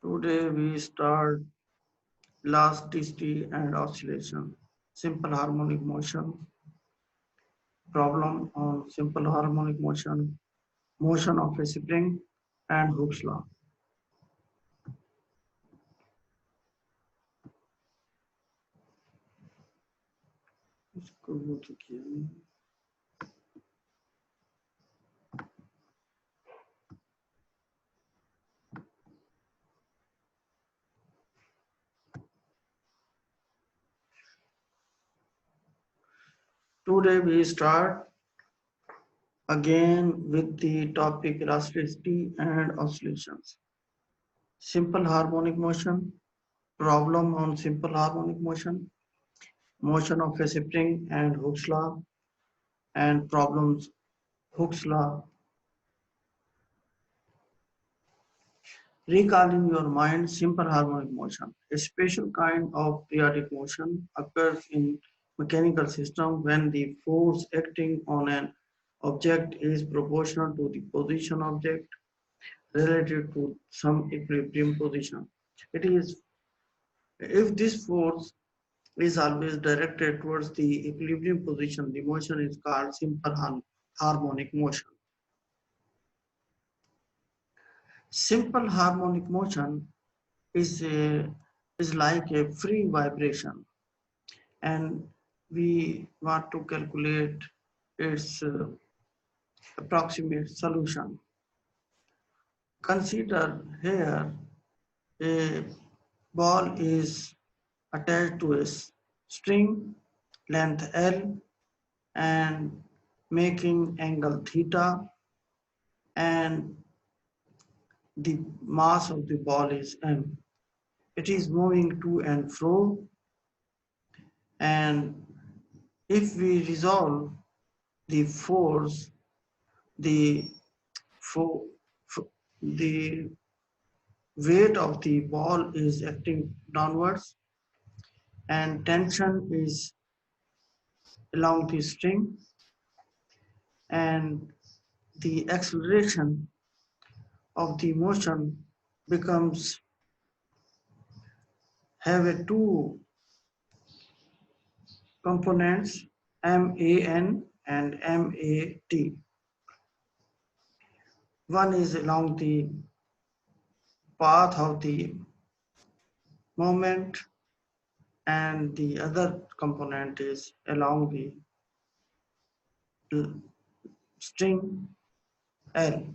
Today we start elasticity and oscillation, simple harmonic motion, problem on simple harmonic motion, motion of a spring, and Hooke's law. Today we start again with the topic elasticity and oscillations. Simple harmonic motion, problem on simple harmonic motion, motion of a spring and Hooke's law, and problems Hooke's law. Recall in your mind simple harmonic motion. A special kind of periodic motion occurs in mechanical system when the force acting on an object is proportional to the position object relative to some equilibrium position. It is if this force is always directed towards the equilibrium position, the motion is called simple harmonic motion. Simple harmonic motion is like a free vibration, and we want to calculate its approximate solution. Consider here a ball is attached to a string length L and making angle theta, and the mass of the ball is m. It is moving to and fro, and if we resolve the force, the fo- the weight of the ball is acting downwards, and tension is along the string, and the acceleration of the motion becomes have a two components, MAN and MAT. One is along the path of the moment, and the other component is along the string L.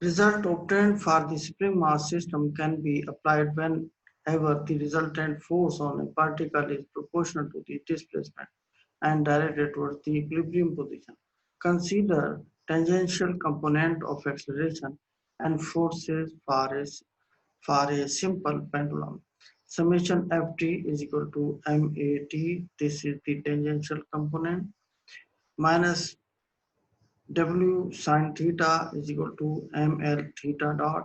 Result obtained for the spring mass system can be applied whenever the resultant force on a particle is proportional to the displacement and directed towards the equilibrium position. Consider tangential component of acceleration and forces for a simple pendulum. Summation Ft is equal to mat, this is the tangential component, minus W sin theta is equal to ml theta dot,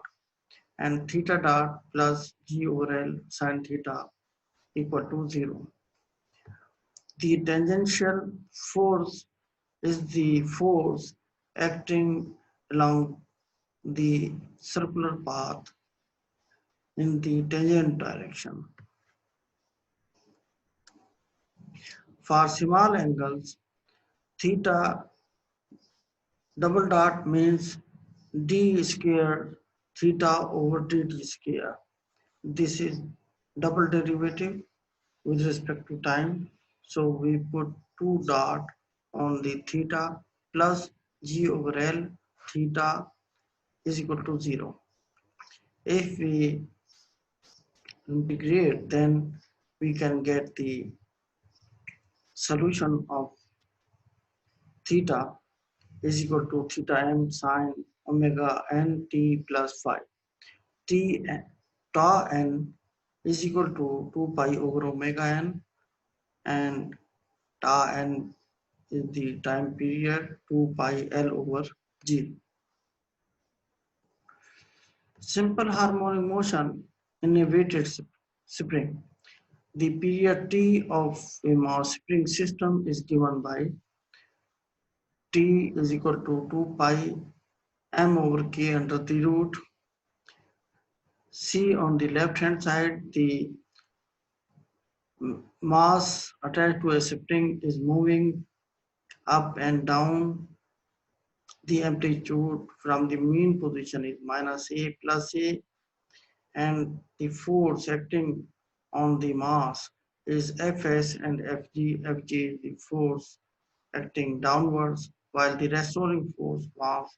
and theta dot plus G over L sin theta equal to 0. The tangential force is the force acting along the circular path in the tangent direction. For small angles, theta double dot means d square theta over dt square. This is double derivative with respect to time. So we put 2 dot on the theta plus g over L theta is equal to 0. If we integrate, then we can get the solution of theta is equal to theta m sine omega n t plus phi. T tau n is equal to 2 pi over omega n, and tau n is the time period, 2 pi L over G. Simple harmonic motion in a weighted spring. The period T of a mass spring system is given by T is equal to 2 pi m over k under the root. See on the left hand side, the mass attached to a spring is moving up and down. The amplitude from the mean position is minus a plus a, and the force acting on the mass is Fs and Fg. Fg is the force acting downwards, while the restoring force mass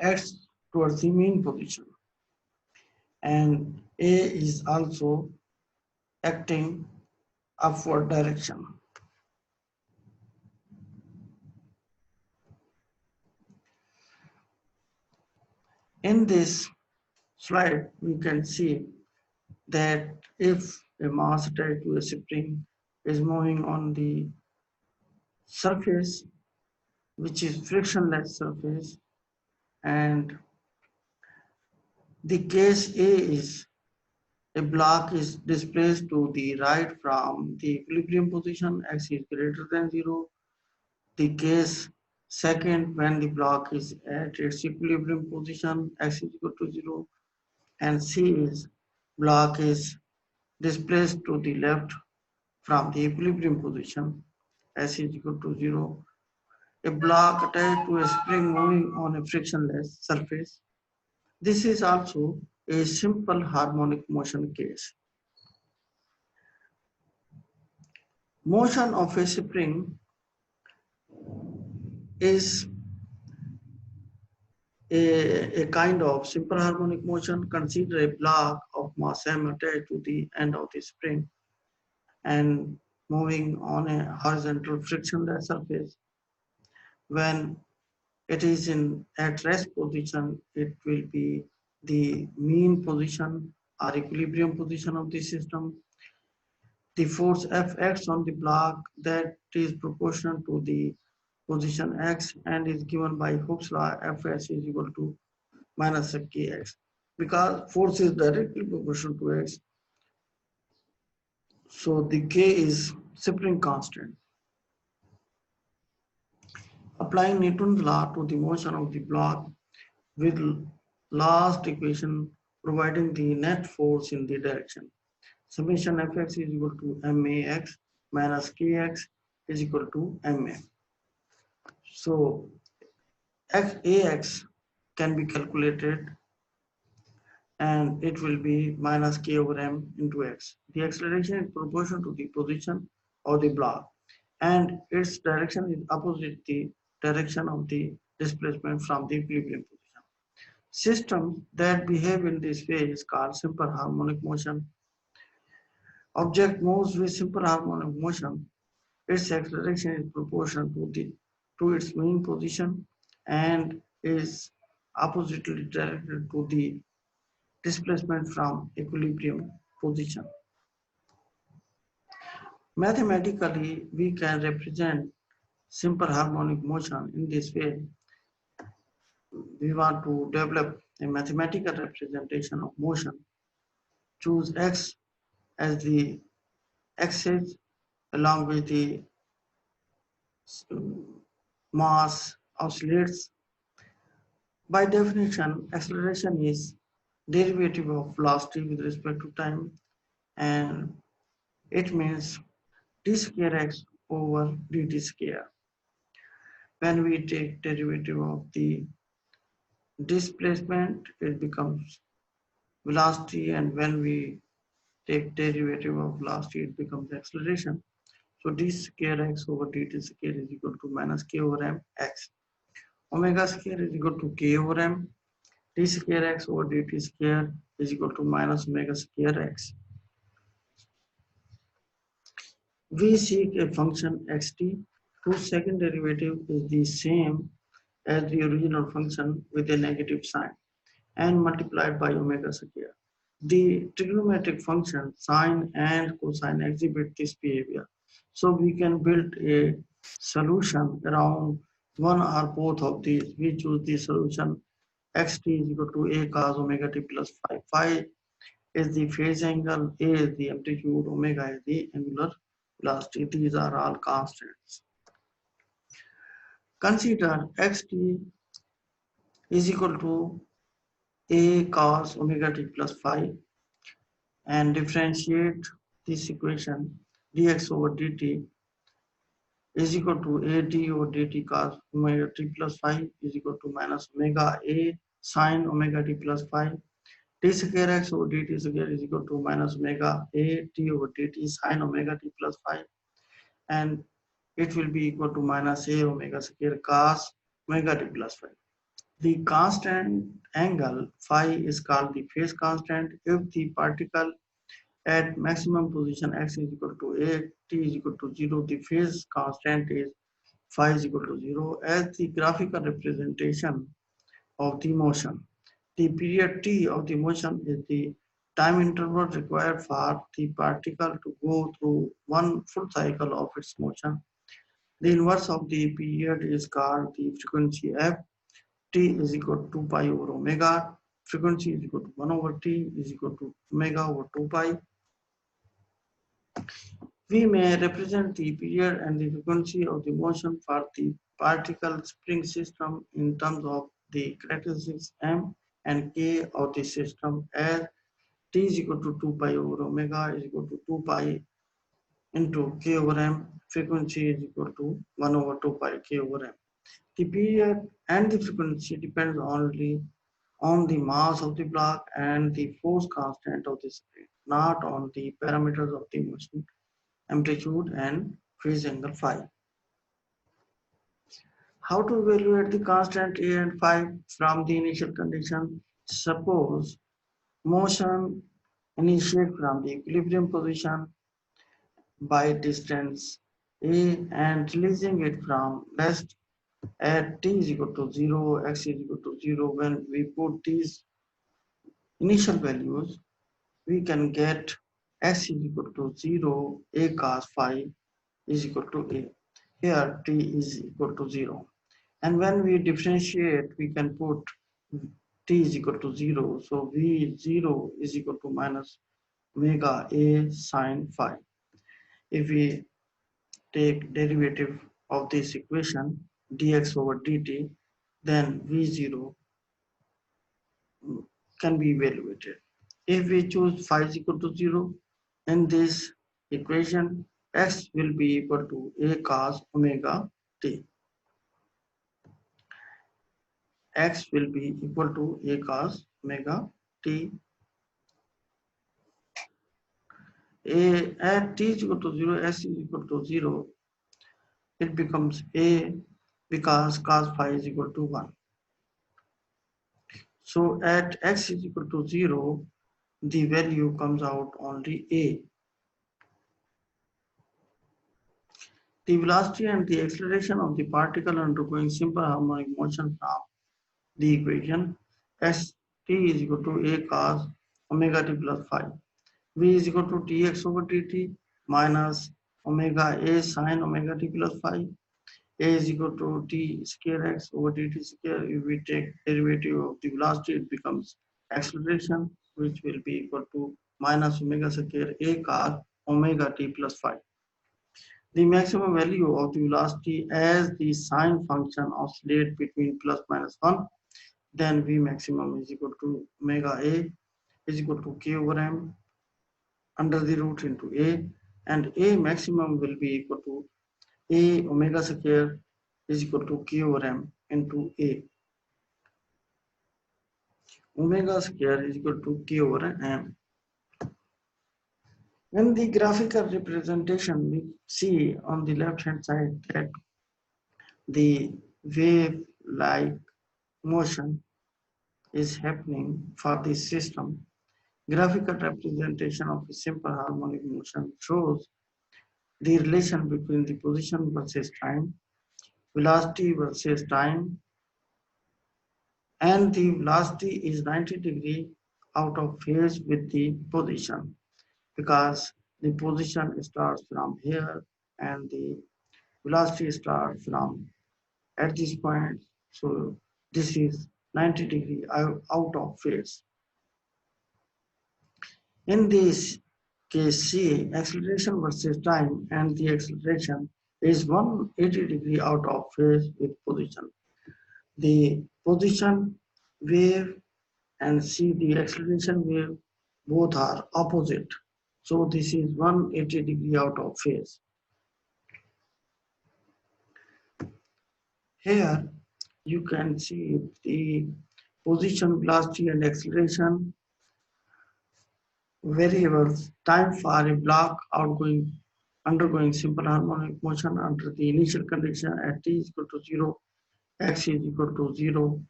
acts towards the mean position. And A is also acting upward direction. In this slide, we can see that if a mass attached to a spring is moving on the surface, which is frictionless surface, and the case A is a block is displaced to the right from the equilibrium position, x is greater than 0. The case second, when the block is at its equilibrium position, x is equal to 0, and C is block is displaced to the left from the equilibrium position, s is equal to 0. A block attached to a spring moving on a frictionless surface. This is also a simple harmonic motion case. Motion of a spring is a kind of simple harmonic motion. Consider a block of mass m attached to the end of the spring and moving on a horizontal frictionless surface. When it is in at rest position, it will be the mean position or equilibrium position of the system. The force Fx on the block that is proportional to the position x and is given by Hooke's law. Fs is equal to minus kx. Because force is directly proportional to x, so the k is spring constant. Applying Newton's law to the motion of the block with last equation providing the net force in the direction. Summation Fx is equal to max minus kx is equal to ma. So ax can be calculated, and it will be minus k over m into x. The acceleration is proportional to the position of the block, and its direction is opposite the direction of the displacement from the equilibrium position. Systems that behave in this way is called simple harmonic motion. Object moves with simple harmonic motion. Its acceleration is proportional to its mean position and is oppositely directed to the displacement from equilibrium position. Mathematically, we can represent simple harmonic motion in this way. We want to develop a mathematical representation of motion. Choose x as the axis along with the mass oscillates. By definition, acceleration is derivative of velocity with respect to time, and it means d square x over dt square. When we take derivative of the displacement, it becomes velocity, and when we take derivative of velocity, it becomes acceleration. So d square x over dt square is equal to minus k over m x. Omega square is equal to k over m. D square x over dt square is equal to minus omega square x. We seek a function xt whose second derivative is the same as the original function with a negative sign and multiplied by omega square. The trigonometric function sine and cosine exhibit this behavior. So we can build a solution around one or both of these. We choose the solution xt is equal to a cos omega t plus phi. Phi is the phase angle, a is the amplitude, omega is the angular velocity. These are all constants. Consider xt is equal to a cos omega t plus phi and differentiate this equation dx over dt is equal to a d over dt cos omega t plus phi is equal to minus omega a sin omega t plus phi t square x over dt square is equal to minus omega a t over dt sin omega t plus phi, and it will be equal to minus a omega square cos omega t plus phi. The constant angle phi is called the phase constant if the particle at maximum position x is equal to a, t is equal to 0, the phase constant is phi is equal to 0 as the graphical representation of the motion. The period t of the motion is the time interval required for the particle to go through one full cycle of its motion. The inverse of the period is called the frequency f. T is equal to 2 pi over omega. Frequency is equal to 1 over t is equal to omega over 2 pi. We may represent the period and the frequency of the motion for the particle spring system in terms of the characteristics m and k of the system as t is equal to 2 pi over omega is equal to 2 pi into k over m. Frequency is equal to 1 over 2 pi k over m. The period and the frequency depends only on the mass of the block and the force constant of the spring, not on the parameters of the motion, amplitude and phase angle phi. How to evaluate the constant a and phi from the initial condition? Suppose motion initiate from the equilibrium position by distance a and releasing it from rest at t is equal to 0, x is equal to 0. When we put these initial values, we can get x is equal to 0, a cos phi is equal to a. Here t is equal to 0. And when we differentiate, we can put t is equal to 0. So v0 is equal to minus omega a sine phi. If we take derivative of this equation dx over dt, then v0 can be evaluated. If we choose phi is equal to 0 in this equation, x will be equal to a cos omega t. X will be equal to a cos omega t. A at t is equal to 0, s is equal to 0, it becomes a because cos phi is equal to 1. So at x is equal to 0, the value comes out only a. The velocity and the acceleration of the particle undergoing simple harmonic motion from the equation s t is equal to a cos omega t plus phi. V is equal to dx over dt minus omega a sine omega t plus phi. A is equal to t square x over dt square. If we take derivative of the velocity, it becomes acceleration, which will be equal to minus omega square a cos omega t plus phi. The maximum value of the velocity as the sine function oscillate between plus minus 1, then V maximum is equal to omega a is equal to k over m under the root into a, and a maximum will be equal to a omega square is equal to k over m into a. Omega square is equal to k over m. In the graphical representation, we see on the left hand side that the wave like motion is happening for this system. Graphical representation of a simple harmonic motion shows the relation between the position versus time, velocity versus time, and the velocity is 90 degrees out of phase with the position because the position starts from here and the velocity starts from at this point. So this is 90 degrees out of phase. In this case, C, acceleration versus time and the acceleration is 180 degree out of phase with position. The position wave and see the acceleration wave both are opposite. So this is 180 degree out of phase. Here you can see the position, velocity and acceleration variables time for a block undergoing simple harmonic motion under the initial condition at t is equal to 0, x is equal to 0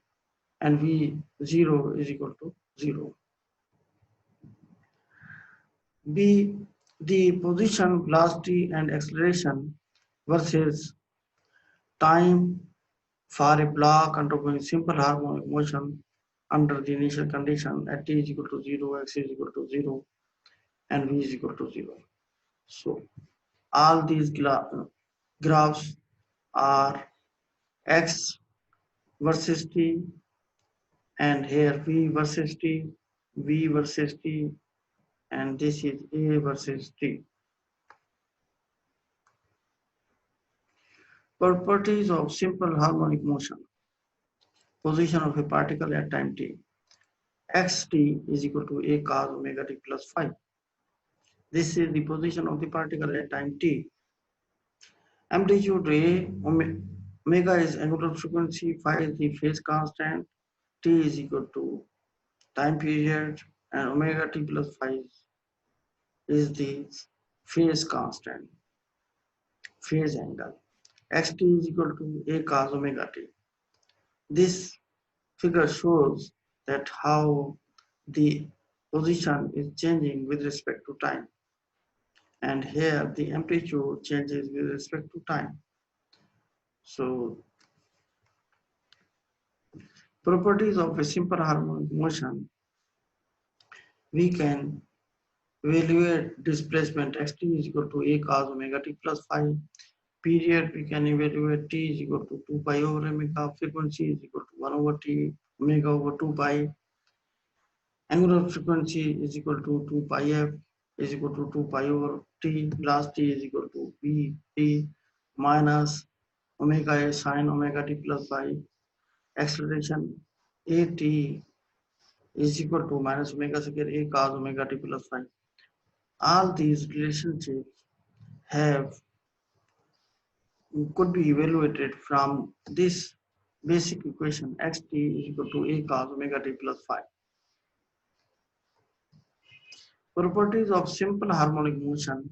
and v0 is equal to 0. B. The position, velocity and acceleration versus time for a block undergoing simple harmonic motion under the initial condition at t is equal to 0, x is equal to 0 and v is equal to 0. So all these graphs are x versus t and here v versus t, v versus t and this is a versus t. Properties of simple harmonic motion. Position of a particle at time t. Xt is equal to a cos omega t plus phi. This is the position of the particle at time t. Amplitude A, omega is angular frequency, phi is the phase constant, t is equal to time period, and omega t plus phi is the phase constant, phase angle. Xt is equal to a cos omega t. This figure shows that how the position is changing with respect to time. And here the amplitude changes with respect to time. So properties of a simple harmonic motion, we can evaluate displacement xt is equal to a cos omega t plus phi. Period, we can evaluate t is equal to 2 pi over omega. Frequency is equal to 1 over t, omega over 2 pi. Angular frequency is equal to 2 pi f is equal to 2 pi over t. Velocity is equal to v t minus omega a sine omega t plus phi. Acceleration at is equal to minus omega square a cos omega t plus phi. All these relationships have could be evaluated from this basic equation xt is equal to a cos omega t plus phi. Properties of simple harmonic motion.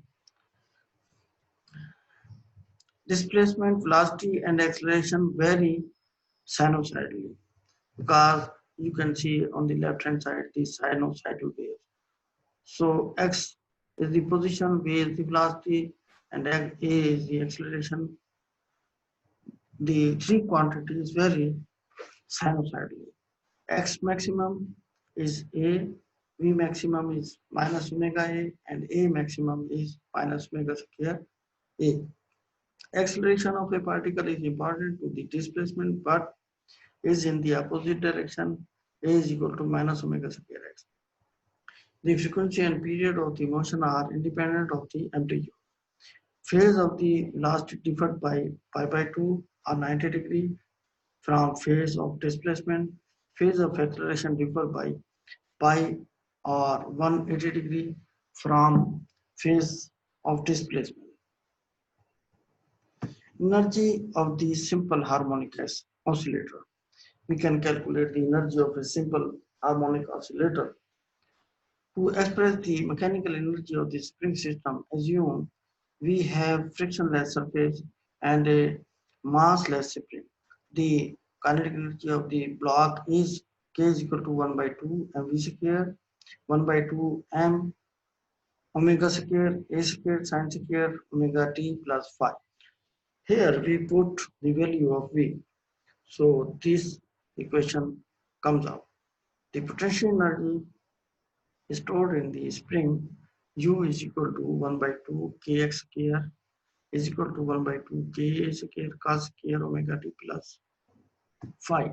Displacement, velocity and acceleration vary sinusoidally because you can see on the left hand side the sinusoidal wave. So x is the position, v is the velocity and a is the acceleration. The three quantities vary sinusoidally. X maximum is a, v maximum is minus omega a and a maximum is minus omega square a. Acceleration of a particle is important to the displacement but is in the opposite direction. A is equal to minus omega square x. The frequency and period of the motion are independent of the amplitude. Phase of the velocity differed by pi by 2 or 90 degree from phase of displacement. Phase of acceleration differ by pi or 180 degree from phase of displacement. Energy of the simple harmonic oscillator. We can calculate the energy of a simple harmonic oscillator. To express the mechanical energy of the spring system, assume we have frictionless surface and a massless spring. The kinetic energy of the block is k is equal to 1 by 2 mv square 1 by 2 m omega square a square sine square omega t plus phi. Here we put the value of v. So this equation comes out. The potential energy stored in the spring u is equal to 1 by 2 kx square is equal to 1 by 2 k square cos square omega t plus phi.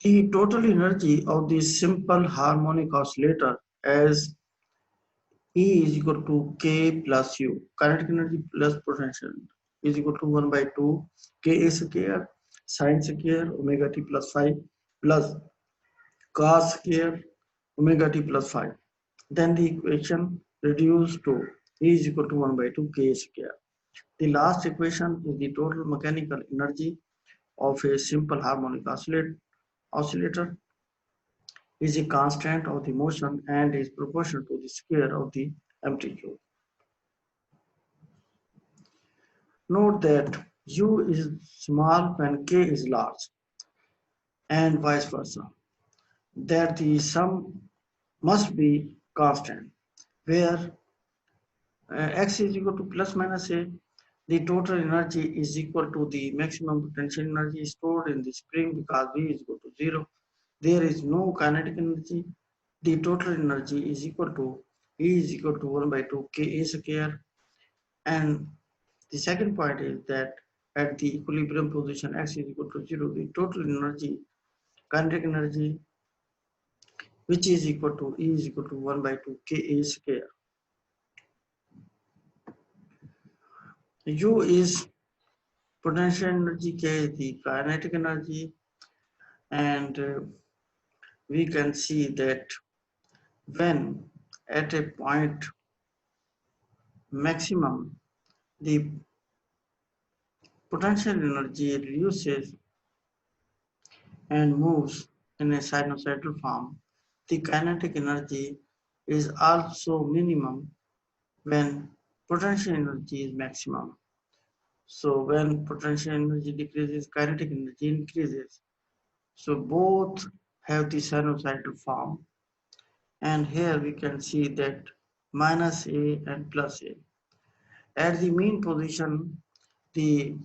The total energy of the simple harmonic oscillator as E is equal to K plus U. Kinetic energy plus potential is equal to 1 by 2 Ka square sin square omega t plus phi plus cos square omega t plus phi. Then the equation reduced to E is equal to 1 by 2 K square. The last equation is the total mechanical energy of a simple harmonic oscillator is a constant of the motion and is proportional to the square of the amplitude. Note that U is small when K is large and vice versa, that the sum must be constant, where X is equal to plus minus A, the total energy is equal to the maximum potential energy stored in the spring because V is equal to 0. There is no kinetic energy. The total energy is equal to E is equal to 1 by 2 Ka square. And the second point is that at the equilibrium position X is equal to 0, the total energy, kinetic energy, which is equal to E is equal to 1 by 2 Ka square. U is potential energy, K is the kinetic energy, and we can see that when at a point maximum the potential energy reduces and moves in a sinusoidal form, the kinetic energy is also minimum when potential energy is maximum. So when potential energy decreases, kinetic energy increases. So both have the sinusoidal form, and here we can see that minus A and plus A. At the mean position, the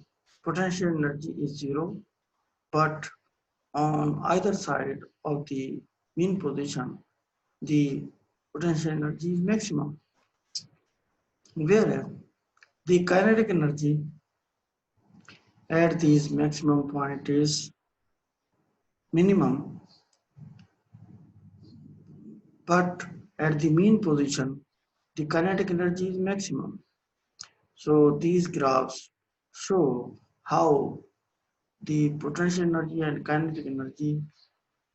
potential energy is 0, but on either side of the mean position, the potential energy is maximum. Whereas the kinetic energy at this maximum point is minimum, but at the mean position, the kinetic energy is maximum. So these graphs show how the potential energy and kinetic energy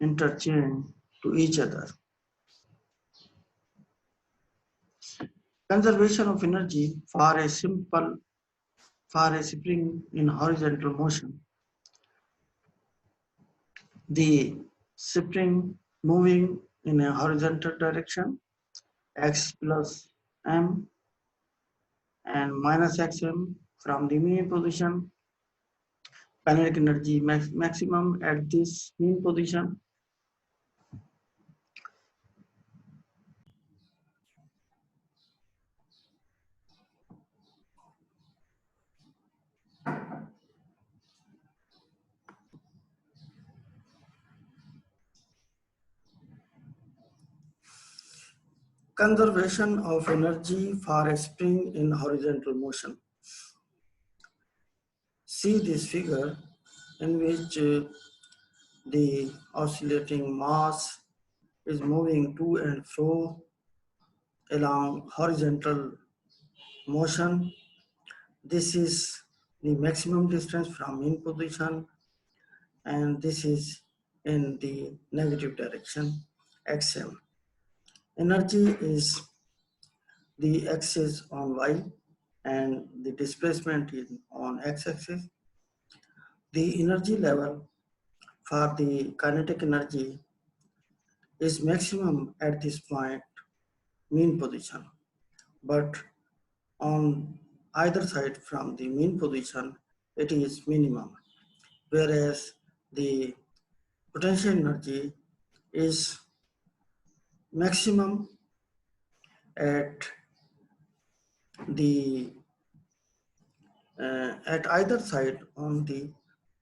interchange to each other. Conservation of energy for a spring in horizontal motion. The spring moving in a horizontal direction, x plus m and minus xm from the mean position, kinetic energy maximum at this mean position. Conservation of energy for a spring in horizontal motion. See this figure in which the oscillating mass is moving to and fro along horizontal motion. This is the maximum distance from mean position, and this is in the negative direction, xm. Energy is the axis on y and the displacement is on x-axis. The energy level for the kinetic energy is maximum at this point, mean position, but on either side from the mean position, it is minimum, whereas the potential energy is maximum at the at either side on the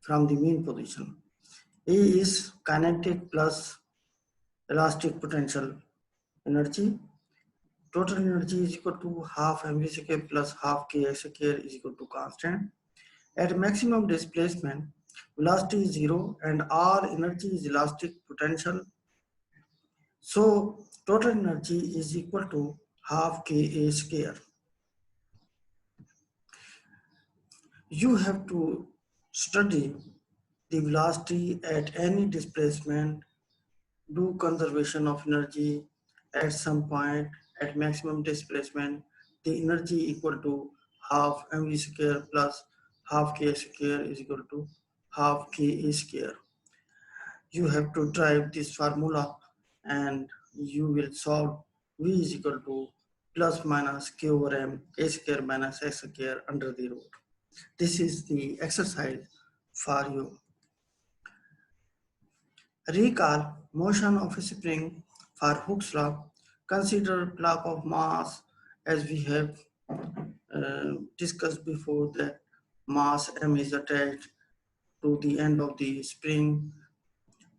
from the mean position. A is kinetic plus elastic potential energy. Total energy is equal to half mv square plus half kx square is equal to constant. At maximum displacement, velocity is zero, and all energy is elastic potential. So total energy is equal to half Ka square. You have to study the velocity at any displacement, do conservation of energy at some point at maximum displacement. The energy equal to half mv square plus half k square is equal to half ka square. You have to drive this formula and you will solve v is equal to plus minus k over m a square minus x square under the root. This is the exercise for you. Recall motion of a spring for Hooke's law. Consider block of mass as we have discussed before that mass m is attached to the end of the spring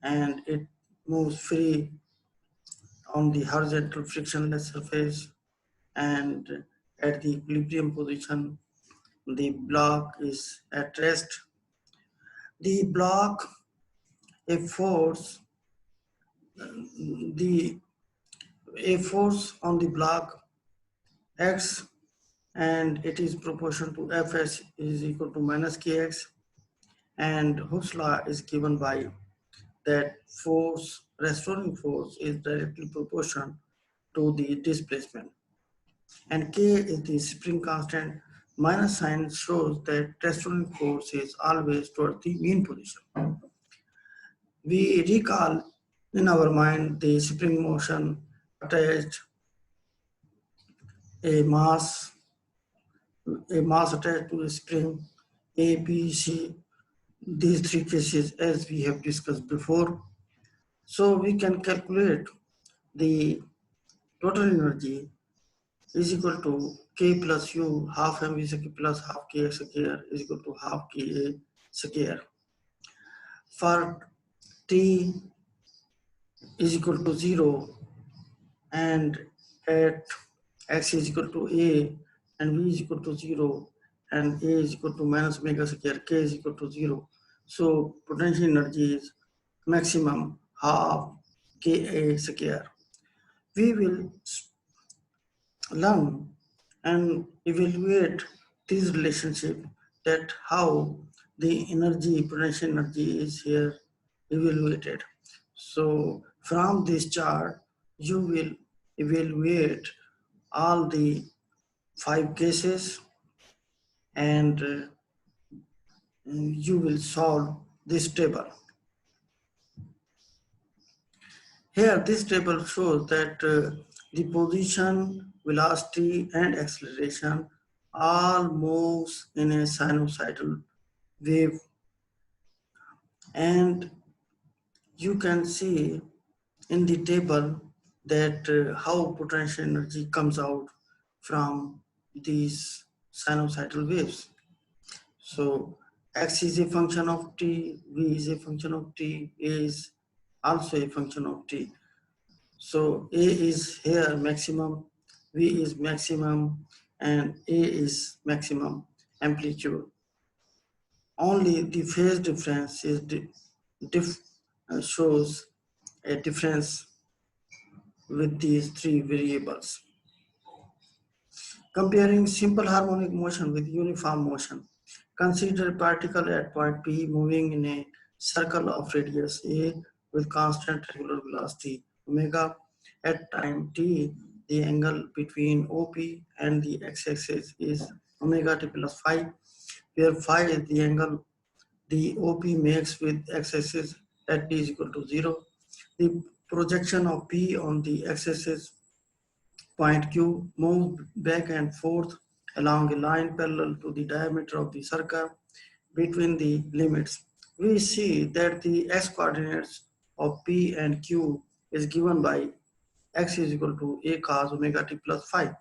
and it moves free on the horizontal frictionless surface, and at the equilibrium position the block is at rest. The block, a force, the a force on the block x, and it is proportional to Fs is equal to minus kx, and Hooke's law is given by that force, restoring force is directly proportional to the displacement, and k is the spring constant. Minus sign shows that restoring force is always toward the mean position. We recall in our mind the spring motion attached a mass attached to a spring A, B, C, these three cases as we have discussed before. So we can calculate the total energy is equal to K plus U half mv square plus half K square is equal to half Ka square. For T is equal to 0 and at x is equal to A and V is equal to 0 and A is equal to minus omega square, K is equal to 0. So potential energy is maximum half Ka square. We will learn and evaluate this relationship, that how the energy, potential energy is here evaluated. So from this chart, you will evaluate all the 5 cases and you will solve this table. Here, this table shows that the position, velocity, and acceleration all moves in a sinusoidal wave, and you can see in the table that how potential energy comes out from these sinusoidal waves. So x is a function of t, v is a function of t, a is also a function of t. So A is here maximum, V is maximum, and A is maximum amplitude. Only the phase difference is shows a difference with these three variables. Comparing simple harmonic motion with uniform motion. Consider a particle at point P moving in a circle of radius A with constant regular velocity omega. At time t, the angle between OP and the x-axis is omega t plus phi, where phi is the angle the OP makes with x-axis at t is equal to 0. The projection of P on the x-axis point Q moves back and forth along a line parallel to the diameter of the circle between the limits. We see that the x coordinates of P and Q is given by x is equal to a cos omega t plus phi.